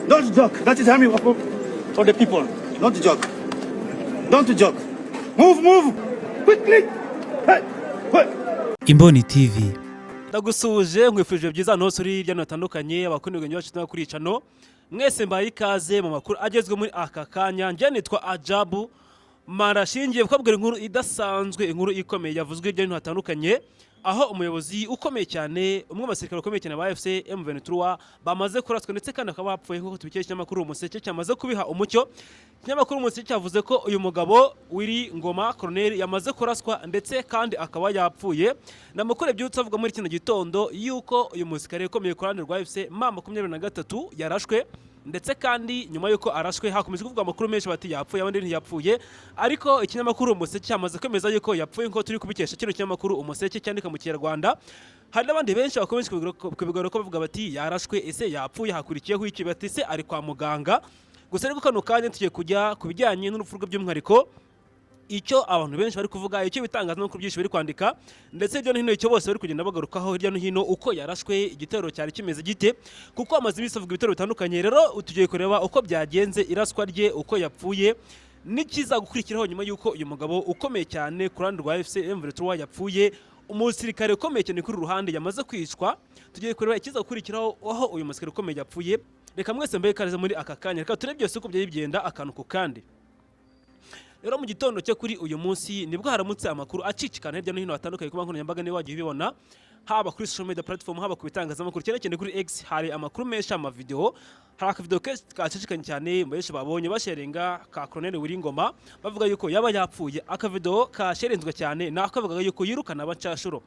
Don't joke. That is Army for the people. Don't joke. Don't joke. Move. Quickly. Hey. Imboni TV. Ndagusuje nkwifurije byiza no suri hirya no hatandukanye abakundirwa nyabacu n'akuricano mwese mbaye ikaze mu makuru agezwe muri aka kanya. Nje nitwa Ajabu marashingiye kubabwira inkuru idasanzwe, inkuru ikomeye yavuzwe hirya no hatandukanye, aho umuyobozi ukomeye cyane, umwe mu basirikare ukomeye cyane ba FC M23 bamaze kuraswa ndetse kandi akaba hapfuye nk'uko tubikesha ikinyamakuru Umuseke cyamaze kubiha umucyo. Ikinyamakuru Umuseke cyavuze ko uyu mugabo Willy Ngoma Colonel yamaze kuraswa ndetse kandi akaba yapfuye. Namakuru byutse avuga muri kino gitondo yuko uyu musirikare ukomeye ku ruhande rwa FC M23 yarashwe, ndetse kandi nyuma yuko arashwe hakomeje kuvuga amakuru menshi bati yapfuye abandi ntiyapfuye, ariko ikinyamakuru Umuseke cyamaze kwemeza yuko yapfuye nko turi kubikesha kino kinyamakuru Umuseke cyandika mu Kinyarwanda. Hari n'abandi benshi bakomeje kubigora ko bavuga bati yarashwe, ese yapfuye hakurikiyeho iki, bati se ari kwa muganga. Gusa ariko kano kanya tugiye kujya kubijyanye n'urupfu rwe by'umwihariko, icyo abantu benshi bari kuvuga, icyo bitangaza no byinshi bari kwandika, ndetse hirya no hino icyo bose bari kugenda bagarukaho hirya no hino uko yarashwe, igitero cyari kimeze gite, kuko amaze iminsi avuga ibitero bitandukanye. Rero tugiye kureba uko byagenze, iraswa rye uko yapfuye, n'ikiza gukurikiraho nyuma yuko uyu mugabo ukomeye cyane ku ruhande rwa FC M23 yapfuye, umusirikare ukomeye cyane kuri ruhande yamaze kwicwa. Tugiye kureba ikiza gukurikiraho aho uyu musirikare ukomeye yapfuye. Reka mwese mbaye ikaze muri aka kanya, reka turebe byose uko byari bigenda akantu ku kandi. Rero mu gitondo cyo kuri uyu munsi nibwo haramutse amakuru acicikana hirya no hino hatandukanye kuba nkoranyambaga niba wagiye ubibona, haba kuri social media platform, haba ku bitangazamakuru, cyane kuri X hari amakuru menshi, amavideo. Hari akavideo kacicikanye cyane benshi babonye basharinga ka Colonel Willy Ngoma bavuga yuko yaba yapfuye. Akavideo kasherenzwe cyane nakavuga yuko yirukana abacashuro.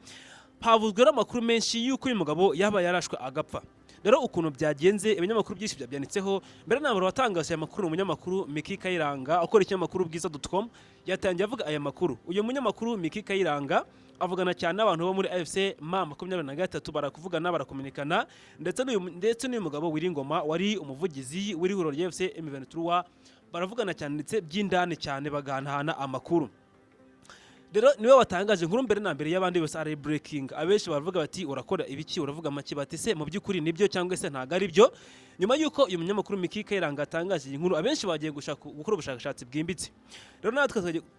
Havuzwe amakuru menshi yuko uyu mugabo yaba yarashwe agapfa. Rero ukuntu byagenze ibinyamakuru byinshi byabyanditseho. Mbere nabwo watangaje aya makuru umunyamakuru Miki Kayiranga akora ikinyamakuru bwiza.com yatangiye avuga aya makuru. Uyu munyamakuru Miki Kayiranga avugana cyane n'abantu bo muri AFC M23 barakuvugana barakomunikana, ndetse n'uyu mugabo Willy Ngoma wari umuvugizi w'ihuriro rya AFC M23 baravugana cyane ndetse by'indani cyane baganahana amakuru. Rero niwe watangaje inkuru mbere na mbere y'abandi bose ari breaking. Abenshi baravuga bati urakora ibiki, uravuga make, bati se mu by'ukuri nibyo cyangwa se ntago ari byo. Nyuma yuko uyu munyamakuru Miki Kayiranga atangaje inkuru, abenshi bagiye gushaka gukora ubushakashatsi bwimbitse. Rero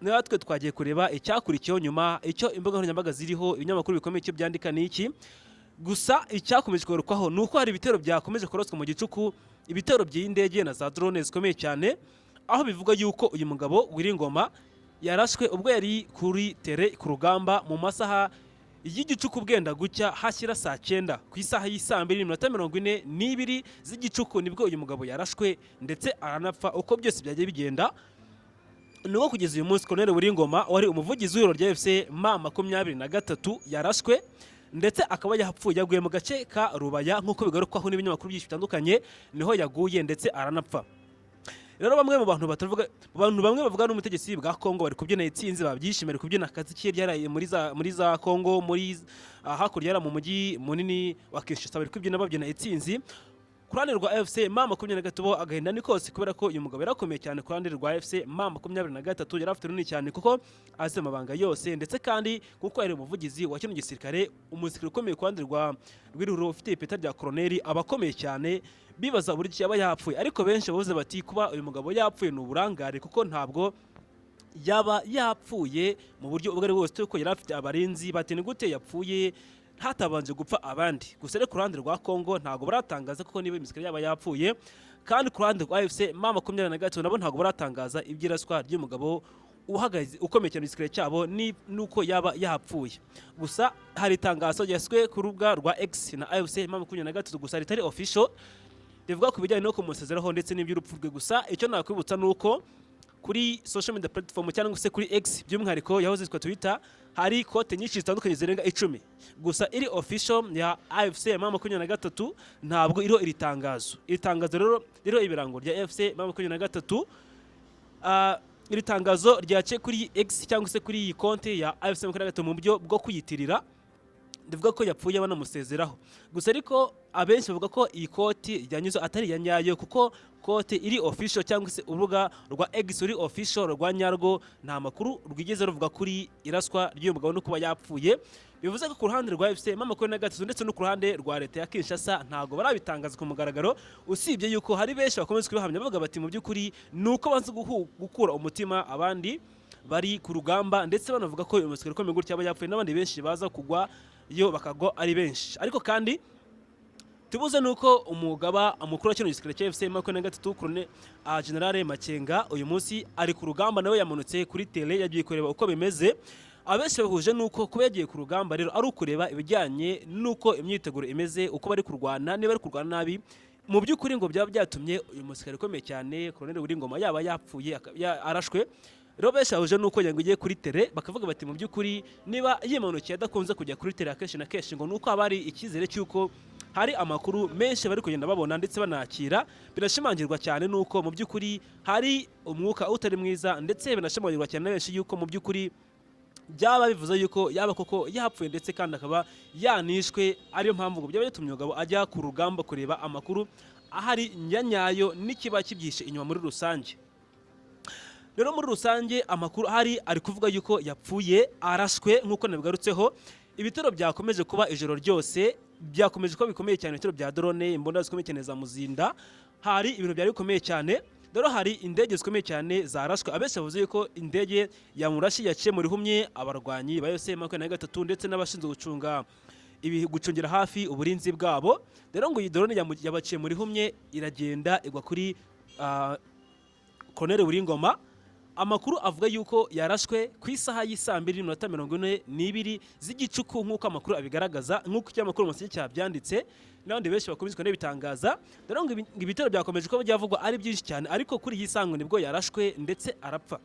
natwe twagiye kureba icyakurikiyeho nyuma, icyo imbuga nkoranyambaga ziriho, ibinyamakuru bikomeye cyo byandika niki. Gusa icyakomeje kugarukaho nuko hari ibitero byakomeje koroswa mu gicuku, ibitero by'indege na za drone zikomeye cyane, aho bivuga yuko uyu mugabo Willy Ngoma yarashwe ubwo yari kuri tere ku rugamba mu masaha y'igicuku bwenda gucya hashyira saa 9 ku isaha y'2:42 z'igicuku nibwo uyu mugabo yarashwe ndetse aranapfa. Uko byose byagiye bigenda nuko kugeza uyu munsi Colonel Willy Ngoma wari umuvugizi w'ihuriro rya FC M23 yarashwe ndetse akaba yahapfuye, yaguye mu gace ka Rubaya nk'uko bigarukwaho n'ibinyamakuru byinshi bitandukanye, niho yaguye ndetse aranapfa. Rero bamwe mu bantu bamwe bavuga n'umutegetsi bwa Kongo bari kubyina itsinzi, babyishimira kubyina akazi kiye ryaraye muri za Kongo, muri hakurya yara mu mujyi munini wa Kinshasa, bari kubyina babyina itsinzi. Ku ruhande rwa FC M23 agahinda ni kose kubera ko uyu mugabo yarakomeye cyane. Ku ruhande rwa FC M23 yari afite runini cyane kuko azi amabanga yose, ndetse kandi kuko yari umuvugizi wa kino gisirikare, umusirikare ukomeye ku ruhande rw'ihuriro ufite ipeta rya Colonel, abakomeye cyane. Bibaza buri yaba yapfuye, ariko benshi bavuze bati kuba uyu mugabo yapfuye ni uburangare, kuko ntabwo yaba yapfuye mu buryo ubwo ari bwose, kuko yari afite abarinzi. Bati ni gute yapfuye hatabanje gupfa abandi. Gusa rero ku ruhande rwa Kongo ntabwo baratangaza kuko niba imisirikare yaba yapfuye, kandi ku ruhande rwa FC M23 nabo ntabwo baratangaza iby'iraswa ry'umugabo uhagaze ukomeye cyane igisirikare cyabo nuko yaba yapfuye. Gusa hari itangazo ryaswe ku rubuga rwa X na AFC M23, gusa ritari official, rivuga ku bijyanye no kumusezeraho ndetse n'iby'urupfu rwe. Gusa icyo nakwibutsa nuko kuri social media platform cyangwa se kuri X by'umwihariko yahoze yitwa Twitter, hari kote nyinshi zitandukanye zirenga 10. Gusa iri official ya AFC M23 ntabwo iriho iri tangazo. Iri tangazo rero ibirango rya AFC M23, iri tangazo ryace kuri X cyangwa se kuri iyi konte ya AFC M23 mu buryo bwo kuyitirira. ndivuga ko yapfuye banamusezeraho. Gusa ariko abenshi bavuga ko iyi koti yanyuze atari ya nyayo, kuko koti iri official cyangwa se urubuga rwa X uri official rwa nyarwo nta makuru rwigeze ruvuga kuri iraswa ry'uyu mugabo no kuba yapfuye. Bivuze ko ku ruhande rwa FC M23 ndetse no ku ruhande rwa leta ya Kinshasa ntago barabitangaza ku mugaragaro, usibye yuko hari benshi bakomeza kubihamya bavuga bati mu by'ukuri nuko banze gukura umutima abandi bari ku rugamba, ndetse banavuga ko uyu musirikare ukomeye gutya aba yapfuye n'abandi benshi baza kugwa yo bakagwa ari benshi. Ariko kandi tubuze nuko umugaba mukuru wa kino gisirikare cya FC M23 Colonel General Makenga uyu munsi ari ku rugamba, nawe yamanutse kuri tele yagiye kureba uko bimeze. Abenshi bahuje nuko kuba yagiye ku rugamba rero ari ukureba ibijyanye nuko imyiteguro imeze, uko bari kurwana, niba bari kurwana nabi. Mu by'ukuri ngo byaba byatumye uyu musirikare ukomeye cyane Colonel Uringoma yaba yapfuye arashwe. Rero benshi bahuje nuko yangiye kuri tele bakavuga bati mu by'ukuri niba yimanukiye adakunze kujya kuri tele akenshi na kenshi ngo nuko abari ikizere cy'uko hari amakuru menshi bari kugenda babona ndetse banakira. Birashimangirwa cyane nuko mu by'ukuri hari umwuka utari mwiza, ndetse binashimangirwa cyane benshi yuko mu by'ukuri byaba bivuze yuko yaba koko yapfuye ndetse kandi akaba yanishwe, ariyo mpamvu ngo byaba bitumye umugabo ajya ku rugamba kureba amakuru ahari nyanyayo n'ikiba kibyishe inyuma muri rusange. Rero muri rusange amakuru ahari ari kuvuga yuko yapfuye arashwe nk'uko nabigarutseho. Ibitero byakomeje kuba ijoro ryose, byakomeje ko bikomeye cyane, ibitero bya drone, imbunda zikomeye cyane za Muzinda, hari ibintu byari bikomeye cyane. Rero hari indege zikomeye cyane zarashwe, abenshi bavuze yuko indege ya Murashi yaciye muri humye abarwanyi ba M23 ndetse n'abashinzwe gucungira hafi uburinzi bwabo. Rero ngo iyi drone yabaciye muri humye iragenda igwa kuri Colonel Uringoma. Amakuru avuga yuko yarashwe ku isaha y'2:42 z'igicuku nk'uko amakuru abigaragaza, nk'uko ikinyamakuru Umuseke cyabyanditse n'abandi benshi bakomezwa n'ibitangaza. Rero ngo ibitero byakomeje ko byavugwa ari byinshi cyane, ariko kuri iyi sango nibwo yarashwe ndetse arapfa.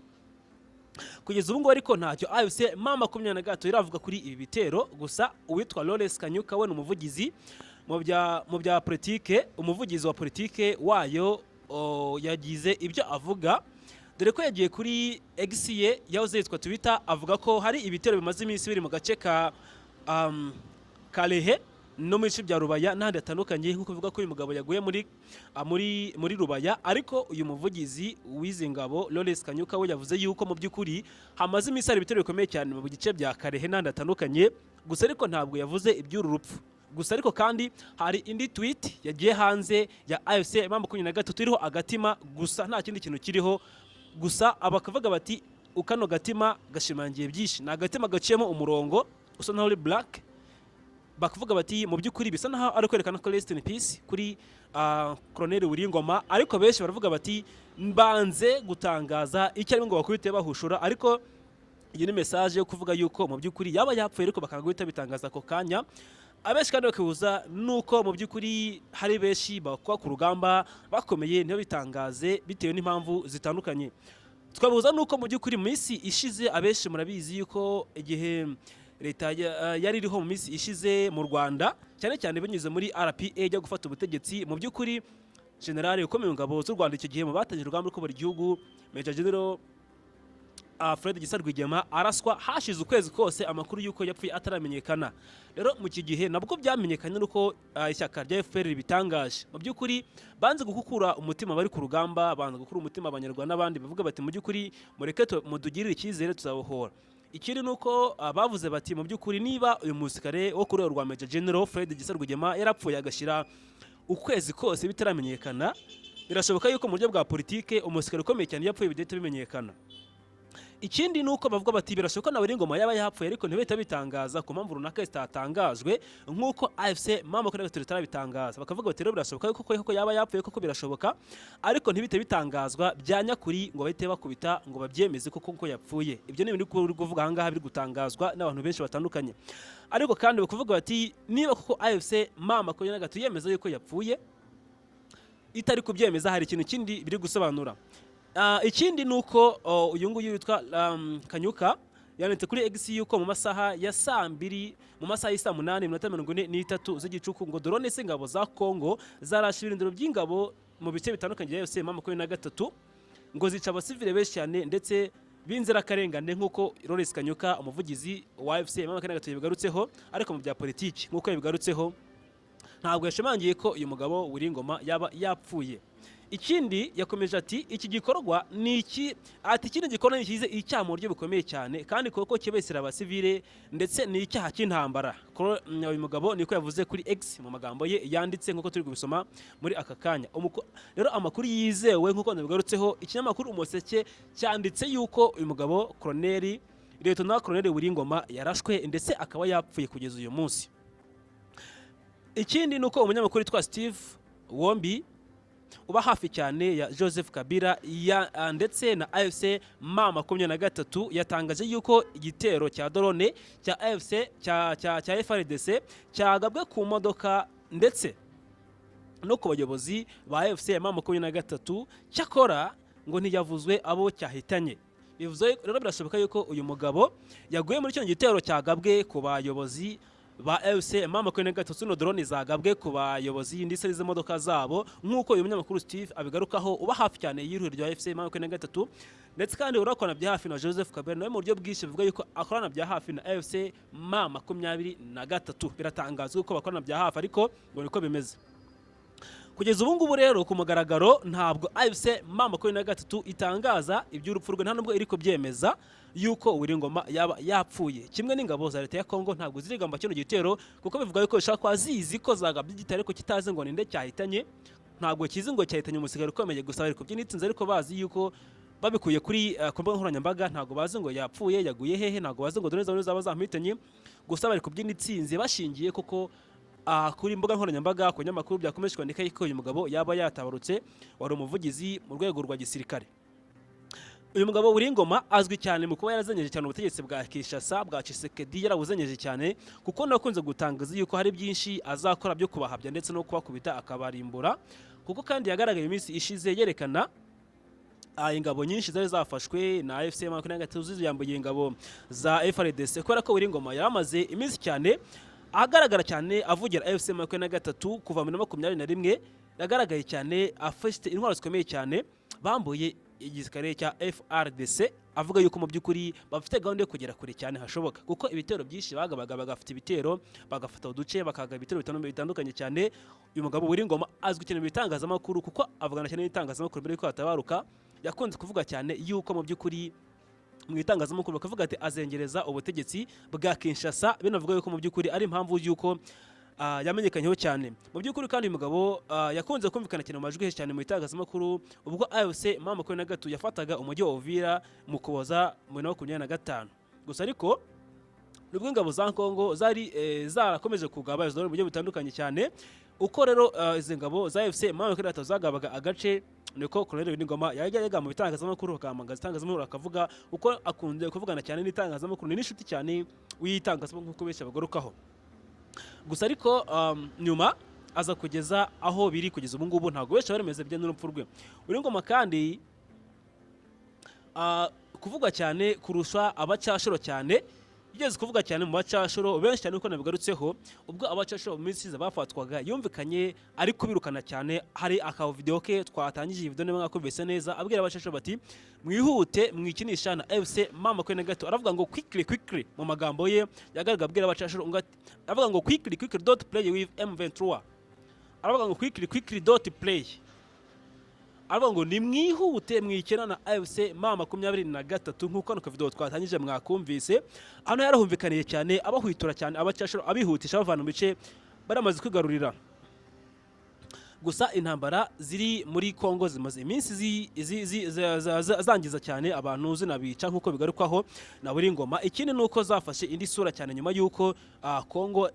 Kugeza ubu ngo ariko ntacyo AFC M23 iravuga kuri ibi bitero. Gusa uwitwa Lawrence Kanyuka we n'umuvugizi mu bya politike, umuvugizi wa politike wayo yagize ibyo avuga, dore ko yagiye kuri X ye yahoze yitwa Twitter, avuga ko hari ibitero bimaze iminsi biri mu gace ka Kalehe no mu bice bya Rubaya n'ahandi hatandukanye, nk'uko bivuga ko uyu mugabo yaguye muri Rubaya. Ariko uyu muvugizi w'izi ngabo Lawrence Kanyuka we yavuze yuko mu by'ukuri hamaze iminsi hari ibitero bikomeye cyane mu gice bya Kalehe n'ahandi hatandukanye. Gusa ariko ntabwo yavuze iby'uru rupfu. Gusa ariko kandi hari indi tweet yagiye hanze ya AFC M23 iriho agatima gusa nta kindi kintu kiriho. Gusa abakavuga bati ukano gatima gashimangiye byinshi, na agatima gaciyemo umurongo usa naho uri black. Bakavuga bati mu by'ukuri bisa naho ari kwerekana ko rest in peace kuri Colonel Uringoma. Ariko benshi baravuga bati mbanze gutangaza icyo ari ngo bakubite bahushura, ariko iyi ni message yo kuvuga yuko mu by'ukuri yaba yapfuye ariko bakaguhita bitangaza ako kanya. Abenshi kandi bakibuza nuko mu by'ukuri hari benshi bakwa ku rugamba bakomeye niyo bitangaze bitewe n'impamvu zitandukanye. Twabuza nuko mu by'ukuri mu minsi ishize abenshi murabizi yuko igihe leta yari iriho mu minsi ishize mu Rwanda, cyane cyane binyuze muri RPA ijya gufata ubutegetsi, mu by'ukuri generale ukomeye ngabo z'u Rwanda icyo gihe mu batangije urugamba rwo buri gihugu Major General Fred Gisa Rwigema araswa hashize ukwezi kose amakuru yuko yapfuye ataramenyekana. Rero mu iki gihe nabwo byamenyekanye nuko ishyaka rya FPR bitangaje mu by'ukuri banze gukukura umutima bari ku rugamba, banze gukura umutima abanyarwanda n'abandi bavuga bati mu by'ukuri mureke mudugirire icyizere tuzabohora. Ikindi nuko bavuze bati mu by'ukuri niba uyu musirikare wo kuri rwa Major General Fred Gisa Rwigema yarapfuye agashira ukwezi kose bitaramenyekana, birashoboka yuko mu buryo bwa politike umusirikare ukomeye cyane yapfuye bidahita bimenyekana. Ikindi nuko bavuga bati birashoboka nawe Uringoma yaba yapfuye ariko ntibahita bitangaza ku mpamvu runaka zitatangajwe nk'uko AFC M23 itarabitangaza. Bakavuga bati rero birashoboka yuko yaba yapfuye koko birashoboka, ariko ntibite bitangazwa bya nyakuri ngo bahite bakubita ngo babyemeze koko yapfuye. Ibyo ni ibintu uri kuvuga aha ngaha biri gutangazwa n'abantu benshi batandukanye. Ariko kandi bakavuga bati niba koko AFC M23 yemeza yuko yapfuye itari kubyemeza, hari ikintu kindi biri gusobanura. Ikindi nuko uyu nguyu witwa Kanyuka yanete kuri X yuko mu masaha ya 2:00 mu masaha y'isa 8:43 z'igicuku ngo drone s'ingabo za Kongo zarashe ibirindiro by'ingabo mu bice bitandukanye bya M23 ngo zica abasivile benshi cyane ndetse b'inzirakarengane nk'uko Lawrence Kanyuka umuvugizi wa FC M23 yabigarutseho, ariko mu bya politiki nk'uko yabigarutseho ntabwo yashimangiye ko uyu mugabo Wiringoma yaba yapfuye. Ikindi yakomeje ati iki gikorwa ni iki, ati ikindi gikorwa nikize icyaha mu buryo bukomeye cyane kandi koko kibesira abasivile ndetse ni icyaha cy'intambara. Uyu mugabo niko yavuze kuri X mu magambo ye yanditse nk'uko turi kubisoma muri aka kanya. Rero amakuru yizewe nk'uko nabigarutseho, ikinyamakuru Umuseke cyanditse yuko uyu mugabo Lieutenant Colonel Wiringoma yarashwe ndetse akaba yapfuye kugeza uyu munsi. Ikindi nuko umunyamakuru witwa Steve Wombi uba hafi cyane ya Joseph Kabila ndetse na AFC M23 yatangaje yuko igitero cya drone cya AFC cya FARDC cyagabwe ku modoka ndetse no ku bayobozi ba AFC M23, cyakora ngo ntiyavuzwe abo cyahitanye. Bivuze rero birashoboka yuko uyu mugabo yaguye muri cyo gitero cyagabwe ku bayobozi ba FC M23 no drone zagabwe ku bayobozi ndetse n'izo modoka zabo, nk'uko uyu munyamakuru Steve abigarukaho uba hafi cyane y'ihuriro rya FC M23, ndetse kandi urakorana bya hafi na Joseph Kabila nawe mu buryo bwinshi bivuga yuko akorana bya hafi na FC M23. Biratangazwa ko bakorana bya hafi, ariko ngo niko bimeze kugeza ubu ngubu. Rero ku mugaragaro ntabwo AFC M23 itangaza iby'urupfu rwe, nta nubwo iri kubyemeza yuko Wiringoma yaba yapfuye. Kimwe n'ingabo za leta ya Kongo ntabwo zirigamba kino gitero, kuko bivuga yuko bishaka kwa zizi ko zagabye igitero ko kitaze ngo ninde cyahitanye. Ntabwo kizi ngo cyahitanye umusigaro ukomeye gusa bari kubyinitsinze, ariko bazi yuko babikuye kuri kumbuga nkoranyambaga ntabwo bazi ngo yapfuye yaguye hehe, ntabwo bazi ngo drone zaba zamuhitanye, gusa bari kubyinitsinze bashingiye kuko kuri imbuga nkoranyambaga ku nyamakuru byakomeje kwandika yuko uyu mugabo yaba yatabarutse, wari umuvugizi mu rwego rwa gisirikare. Uyu mugabo Wiringoma azwi cyane mu kuba yarazenyeje cyane ubutegetsi bwa Kinshasa bwa Tshisekedi, yarabuzenyeje cyane kuko nakunze gutangaza yuko hari byinshi azakora byo kubahabya ndetse no kubakubita akabarimbura, kuko kandi yagaragaye iminsi ishize yerekana ingabo nyinshi zari zafashwe na AFC M23 ziyambuye ingabo za FARDC, kubera ko Wiringoma yaramaze iminsi cyane agaragara cyane avugira AFC M23 kuva mu 2021. Yagaragaye cyane afite intwaro zikomeye cyane bambuye igisirikare cya FARDC, avuga yuko mu by'ukuri bafite gahunda yo kugera kure cyane hashoboka, kuko ibitero byinshi bagabaga bagafite ibitero bagafata uduce bakaga ibitero bitandukanye cyane. Uyu mugabo Wiringoma azwi cyane mu bitangazamakuru kuko avugana cyane n'itangazamakuru mbere yuko atabaruka. Yakunze kuvuga cyane yuko mu by'ukuri mu itangazamakuru bakavuga ati azengereza ubutegetsi bwa Kinshasa, binavuga yuko mu by'ukuri ari impamvu yuko yamenyekanyeho cyane. Mu by'ukuri kandi uyu mugabo yakunze kumvikana cyane mu majwi he cyane mu itangazamakuru ubwo AFC M23 yafataga umujyi wa Uvira mu Kuboza mu 2025. Gusa ariko nubwo ingabo za Kongo zari zarakomeje kugaba izo mu buryo bitandukanye cyane, uko rero izi ngabo za AFC M23 zagabaga agace, niko Colonel Wiringoma yajyaga mu bitangazamakuru akamangaza itangazamakuru akavuga uko akunze kuvugana cyane n'itangazamakuru, ni n'inshuti cyane w'itangazamakuru kuko benshi bagarukaho. Gusa ariko nyuma aza kugeza aho biri kugeza ubu ngubu ntabwo benshi baremeze bijyanye n'urupfu rwe. Wiringoma kandi kuvuga cyane kurusha abacyashoro cyane, yigeze kuvuga cyane mu bacyashoro benshi cyane uko nabigarutseho, ubwo abacyashoro mu minsi bafatwaga yumvikanye ari kubirukana cyane. Hari akawo video ke twatangije video ne mwakubise neza abwira abacyashoro bati mwihute mwikinisha na FC M23, aravuga ngo quickly mu magambo ye yagaragaga abwira abacyashoro avuga ngo quickly don't play with M23, aravuga ngo quickly don't play, aravuga ngo ni mwihute mwikena na AFC M23 nk'uko no video twatangije mwakumvise. Hano yarahumvikaniye cyane abahwitura cyane abacyashoro abihutisha bavana mu bice baramaze kwigarurira. Gusa intambara ziri muri Kongo zimaze iminsi zangiza cyane abantu zinabica nk'uko bigarukwaho na Wiringoma. Ikindi nuko zafashe indi sura cyane nyuma yuko Kongo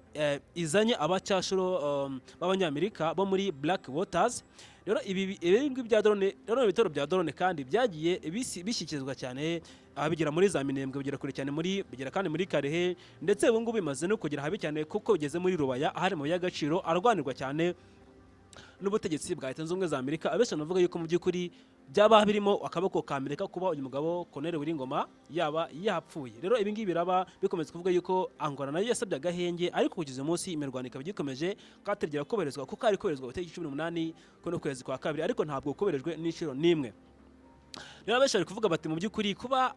izanye abacyashoro b'abanyamerika bo muri Black Waters. Rero ibi bya drone, rero ibitero bya drone kandi byagiye bishyikizwa cyane bigera muri za Minembwe, bigera kure cyane bigera kandi muri Karehe, ndetse ubu ngubu bimaze no kugera habi cyane kuko bigeze muri Rubaya ahari mu y'agaciro arwanirwa cyane n'ubutegetsi bwa Leta Zunze Ubumwe za Amerika. Abesha navuga yuko mu by'ukuri byaba birimo akaboko ka Amerika kuba uyu mugabo Colonel Wiringoma yaba yapfuye. Rero ibi ngibi biraba bikomeza kuvuga yuko Angola nayo yasabye agahenge, ariko kugeza umunsi imirwano ikaba igikomeje kategera koberezwa kuko ari koberezwa ubutegetsi 18 kuno kwezi kwa kabiri, ariko ntabwo koberejwe n'inshuro nimwe. rero benshi bari kuvuga bati mu by'ukuri kuba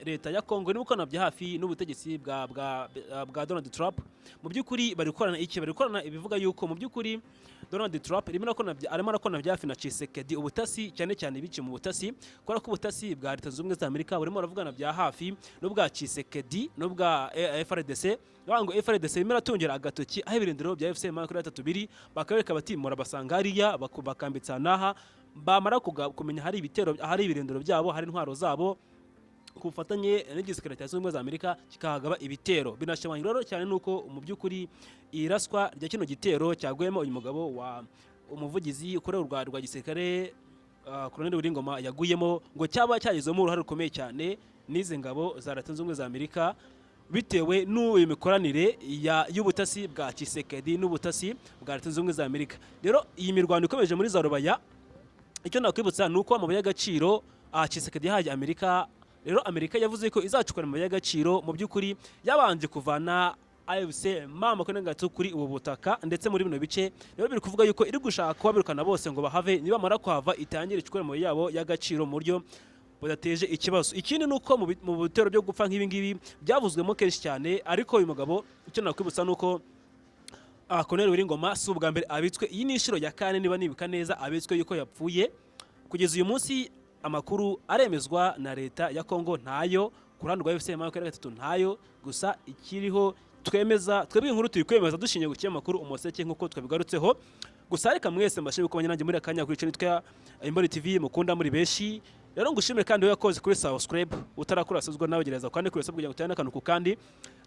leta ya Kongo iri gukorana bya hafi n'ubutegetsi bwa Donald Trump, mu by'ukuri bari gukorana iki? Bari gukorana ibivuga yuko mu by'ukuri Donald Trump arimo arakorana bya hafi na Tshisekedi ubutasi, cyane cyane bici mu butasi, kubera ko ubutasi bwa Leta Zunze Ubumwe za Amerika burimo baravugana bya hafi n'ubwa Tshisekedi n'ubwa FRDC. Bango FRDC imira tongera agatoki aho ibirindiro bya FC M23 biri, bakabereka bati murabasanga hariya bakambitsa naha, bamara kumenya hari ibitero, hari ibirindiro byabo, hari intwaro zabo, ku bufatanye n'igisirikare cya Zunze Ubumwe za Amerika kikahagaba ibitero. Binashimanyira rero cyane nuko mu by'ukuri iraswa rya kino gitero cyagwemo uyu mugabo wa umuvugizi ukorera rwa gisirikare Colonel Wiringoma yaguyemo, ngo cyaba cyagizemo uruhare rukomeye cyane n'izi ngabo za Leta Zunze Ubumwe za Amerika, bitewe n'uyu mikoranire y'ubutasi bwa Tshisekedi n'ubutasi bwa Leta Zunze Ubumwe za Amerika. Rero iyi mirwano ikomeje muri za Rubaya, icyo nakwibutsa nuko amabuye y'agaciro Tshisekedi yahaye Amerika. Rero Amerika yavuze ko izacukura amabuye y'agaciro, mu by'ukuri yabanje kuvana AFC M23 kuri ubu butaka ndetse muri bino bice. Rero biri kuvuga yuko iri gushaka kubabirukana bose ngo bahave, niba mara kuhava itangire icukura amabuye yabo y'agaciro mu buryo budateje ikibazo. Ikindi nuko mu bitero byo gupfa nk'ibi ngibi byavuzwemo kenshi cyane, ariko uyu mugabo icyo nakwibutsa nuko Colonel Wiringoma si ubwa mbere abitswe. Iyi ni inshuro ya kane niba nibuka neza abitswe yuko yapfuye. Kugeza uyu munsi amakuru aremezwa na leta ya Kongo ntayo, ku ruhande rwa FC M23 ntayo, gusa ikiriho twebwe inkuru turi kwemeza dushingiye ku kinyamakuru Umuseke nk'uko twabigarutseho. Gusa reka mwese mbashije kubanya nanjye muri akanya kuri channel twa Imboni TV mukunda muri beshi. Rero ngushimire kandi yakoze kuri subscribe, utarakora asuzwa nawe gereza kandi kuri sabwe kugira ngo utayana kantu kandi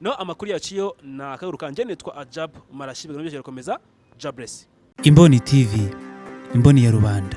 no amakuru yaciyo na kaguru kanje nitwa Ajab Marashibwe n'ibyo komeza. Jobless Imboni TV, imboni ya rubanda.